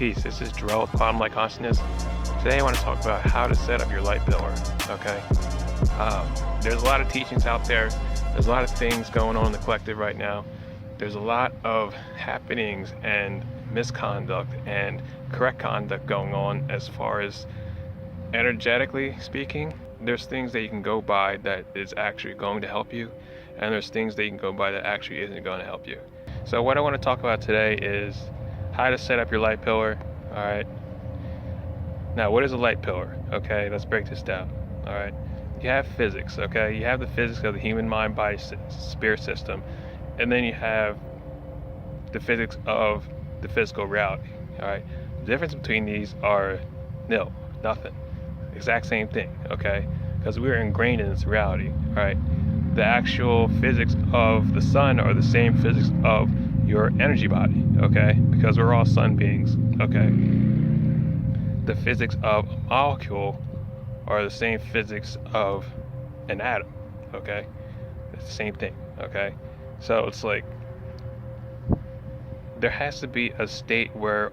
Peace, this is Jarrell with Quantum Light Consciousness. Today I want to talk about how to set up your light pillar, okay? There's a lot of teachings out there. There's a lot of things going on in the collective right now. There's a lot of happenings and misconduct and correct conduct going on as far as energetically speaking. There's things that you can go by that is actually going to help you, and there's things that you can go by that actually isn't going to help you. So what I want to talk about today is how to set up your light pillar. All right. Now, what is a light pillar? Okay, let's break this down. All right. You have physics. Okay, you have the physics of the human mind, body, spirit system, and then you have the physics of the physical reality. All right. The difference between these are nil, nothing. Exact same thing. Okay, because we're ingrained in this reality. All right. The actual physics of the sun are the same physics of your energy body, okay? Because we're all sun beings, okay? The physics of a molecule are the same physics of an atom, okay? It's the same thing, okay? So it's like there has to be a state where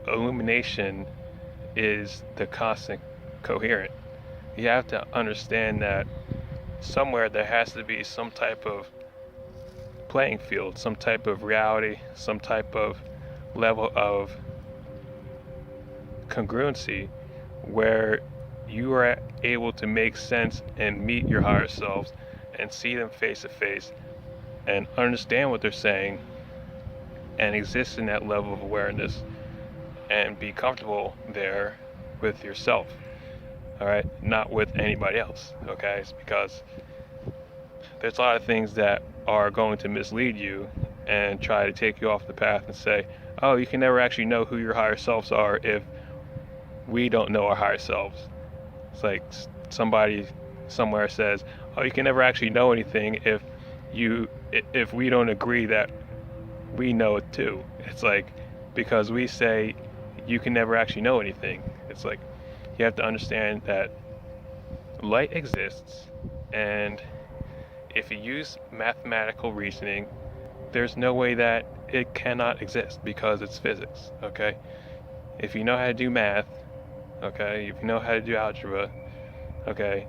illumination is the constant coherent. You have to understand that somewhere there has to be some type of playing field, some type of reality, some type of level of congruency where you are able to make sense and meet your higher selves and see them face to face and understand what they're saying and exist in that level of awareness and be comfortable there with yourself. All right, not with anybody else, okay? It's because there's a lot of things that are going to mislead you and try to take you off the path and say, oh, you can never actually know who your higher selves are if we don't know our higher selves. It's like somebody somewhere says, oh, you can never actually know anything if we don't agree that we know it too. It's like, because we say you can never actually know anything. It's like, you have to understand that light exists, and if you use mathematical reasoning, there's no way that it cannot exist because it's physics, okay? If you know how to do math, okay, if you know how to do algebra, okay,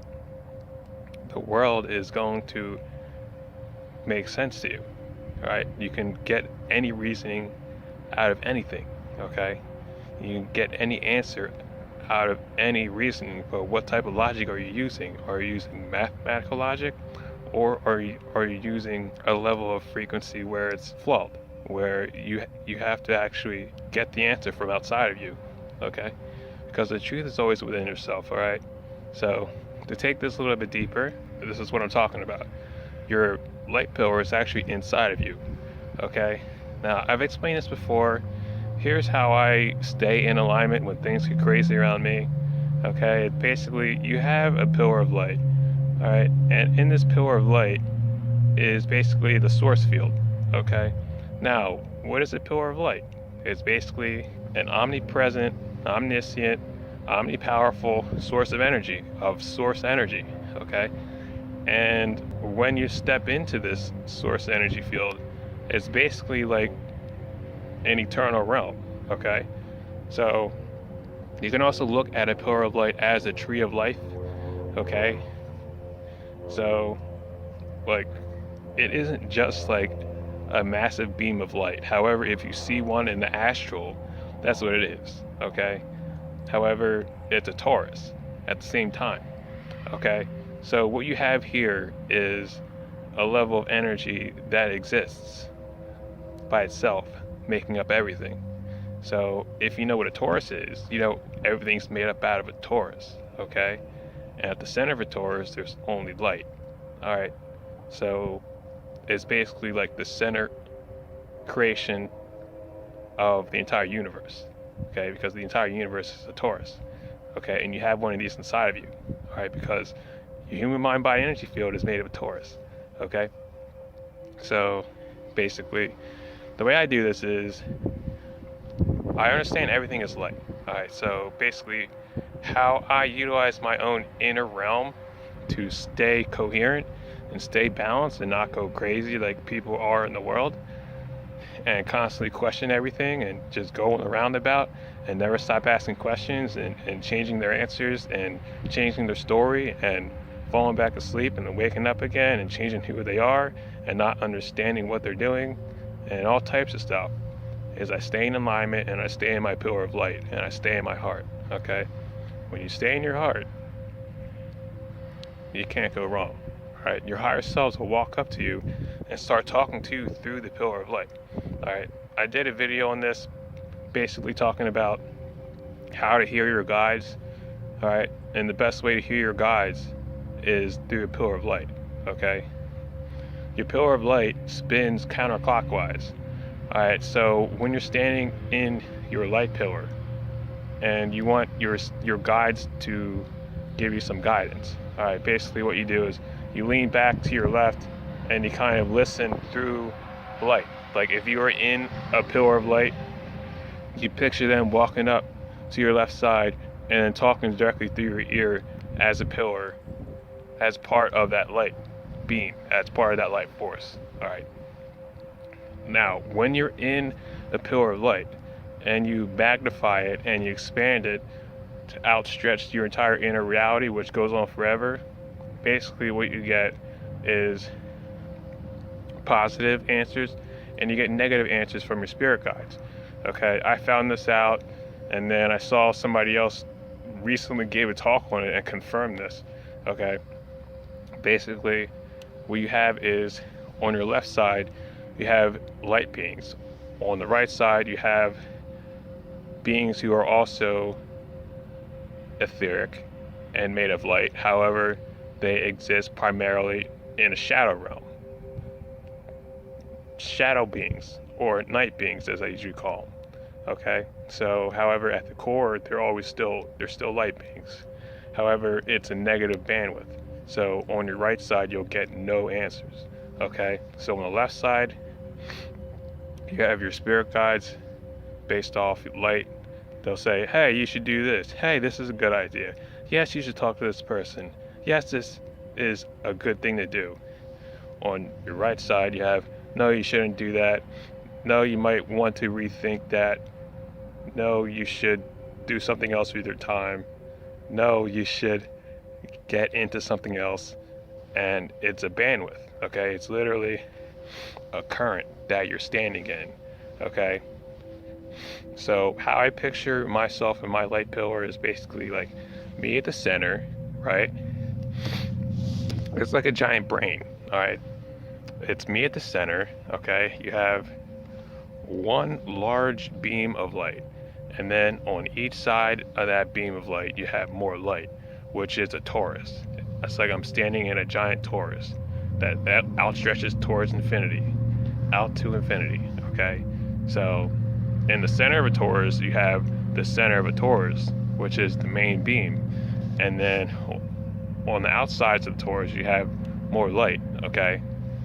the world is going to make sense to you, all right? You can get any reasoning out of anything, okay? You can get any answer out of any reasoning, but what type of logic are you using? Are you using mathematical logic, or are you using a level of frequency where it's flawed, where you have to actually get the answer from outside of you, okay? Because the truth is always within yourself, all right? So to take this a little bit deeper, this is what I'm talking about. Your light pillar is actually inside of you, okay? Now, I've explained this before. Here's how I stay in alignment when things get crazy around me. Okay, basically you have a pillar of light, all right, and in this pillar of light is basically the source field. Okay, now what is a pillar of light? It's basically an omnipresent, omniscient, omnipowerful source of energy, source energy. Okay, and when you step into this source energy field, it's basically like an eternal realm, okay? So you can also look at a pillar of light as a tree of life, okay? So like it isn't just like a massive beam of light. However, if you see one in the astral, that's what it is, okay? However, it's a torus at the same time, okay? So what you have here is a level of energy that exists by itself, making up everything. So if you know what a torus is, you know everything's made up out of a torus, okay? And at the center of a torus, there's only light, all right? So it's basically like the center creation of the entire universe, okay? Because the entire universe is a torus, okay? And you have one of these inside of you, all right? Because your human mind body energy field is made of a torus, okay? So basically, the way I do this is I understand everything is light. All right, so basically how I utilize my own inner realm to stay coherent and stay balanced and not go crazy like people are in the world and constantly question everything and just go on a roundabout and never stop asking questions and changing their answers and changing their story and falling back asleep and then waking up again and changing who they are and not understanding what they're doing and all types of stuff, is I stay in alignment and I stay in my pillar of light and I stay in my heart. Okay? When you stay in your heart, you can't go wrong. Right? Your higher selves will walk up to you and start talking to you through the pillar of light. All right? I did a video on this, basically talking about how to hear your guides. All right? And the best way to hear your guides is through the pillar of light. Okay? Your pillar of light spins counterclockwise. All right? So when you're standing in your light pillar and you want your guides to give you some guidance, all right, basically what you do is you lean back to your left and you kind of listen through light. Like if you were in a pillar of light, you picture them walking up to your left side and then talking directly through your ear as a pillar, as part of that light beam, as part of that light force. All right. Now, when you're in a pillar of light and you magnify it and you expand it to outstretch your entire inner reality, which goes on forever, basically what you get is positive answers and you get negative answers from your spirit guides. Okay, I found this out and then I saw somebody else recently gave a talk on it and confirmed this. Okay, basically what you have is on your left side you have light beings. On the right side you have beings who are also etheric and made of light. However, they exist primarily in a shadow realm. Shadow beings, or night beings as I usually call them. Okay? So, however, at the core, they're still light beings. However, it's a negative bandwidth. So on your right side, you'll get no answers. Okay? So on the left side, you have your spirit guides based off light. They'll say, hey, you should do this. Hey, this is a good idea. Yes, you should talk to this person. Yes, this is a good thing to do. On your right side, you have, no, you shouldn't do that. No, you might want to rethink that. No, you should do something else with your time. No, you should get into something else. And it's a bandwidth, okay? It's literally a current that you're standing in, okay? So how I picture myself in my light pillar is basically like me at the center, right? It's like a giant brain, all right? It's me at the center, okay? You have one large beam of light, and then on each side of that beam of light, you have more light, which is a torus. It's like I'm standing in a giant torus that outstretches towards infinity, out to infinity, okay? So in the center of a torus, you have the center of a torus, which is the main beam. And then on the outsides of the torus, you have more light, okay?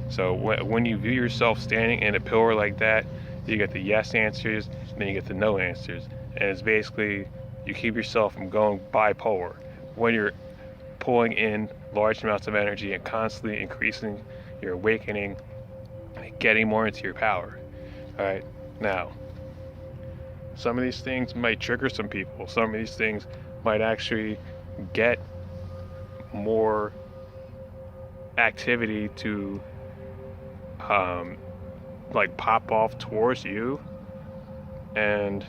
So when you view yourself standing in a pillar like that, you get the yes answers, and then you get the no answers. And it's basically, you keep yourself from going bipolar. When you're pulling in large amounts of energy and constantly increasing your awakening, getting more into your power, all right? Now, some of these things might trigger some people. Some of these things might actually get more activity to like pop off towards you and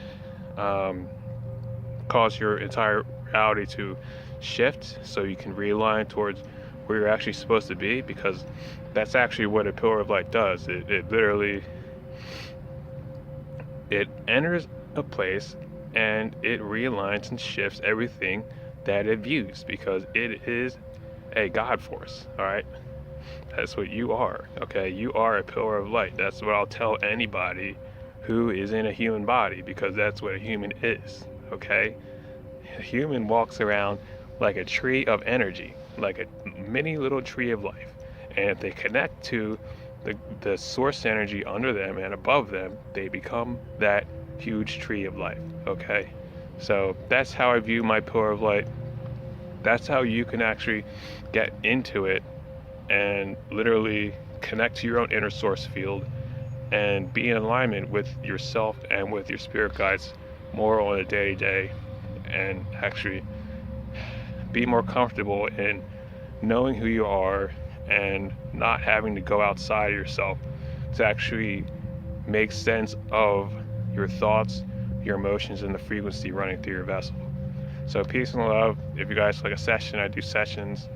cause your entire reality to shift so you can realign towards where you're actually supposed to be, because that's actually what a pillar of light does. It literally, it enters a place and it realigns and shifts everything that it views, because it is a God force, all right? That's what you are, okay? You are a pillar of light. That's what I'll tell anybody who is in a human body, because that's what a human is, okay? A human walks around like a tree of energy, like a mini little tree of life. And if they connect to the source energy under them and above them, they become that huge tree of life, okay? So that's how I view my pillar of light. That's how you can actually get into it and literally connect to your own inner source field and be in alignment with yourself and with your spirit guides more on a day-to-day, and actually be more comfortable in knowing who you are and not having to go outside of yourself to actually make sense of your thoughts, your emotions, and the frequency running through your vessel. So peace and love. If you guys like a session, I do sessions.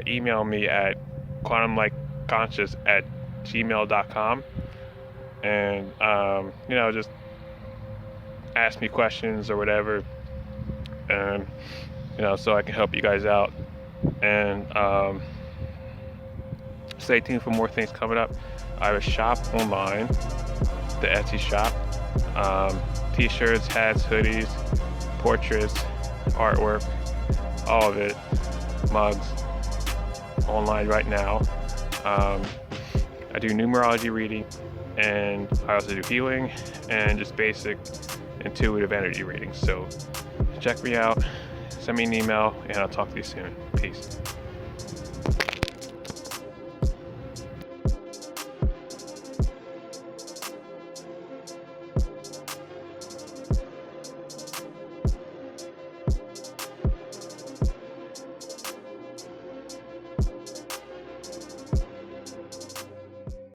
Email me at quantumlikeconscious@gmail.com, and just ask me questions or whatever, and so I can help you guys out. And stay tuned for more things coming up. I have a shop online, the Etsy shop. T-shirts, hats, hoodies, portraits, artwork, all of it, mugs, online right now. I do numerology reading, and I also do healing and just basic intuitive energy readings. So check me out, send me an email, and I'll talk to you soon. Peace.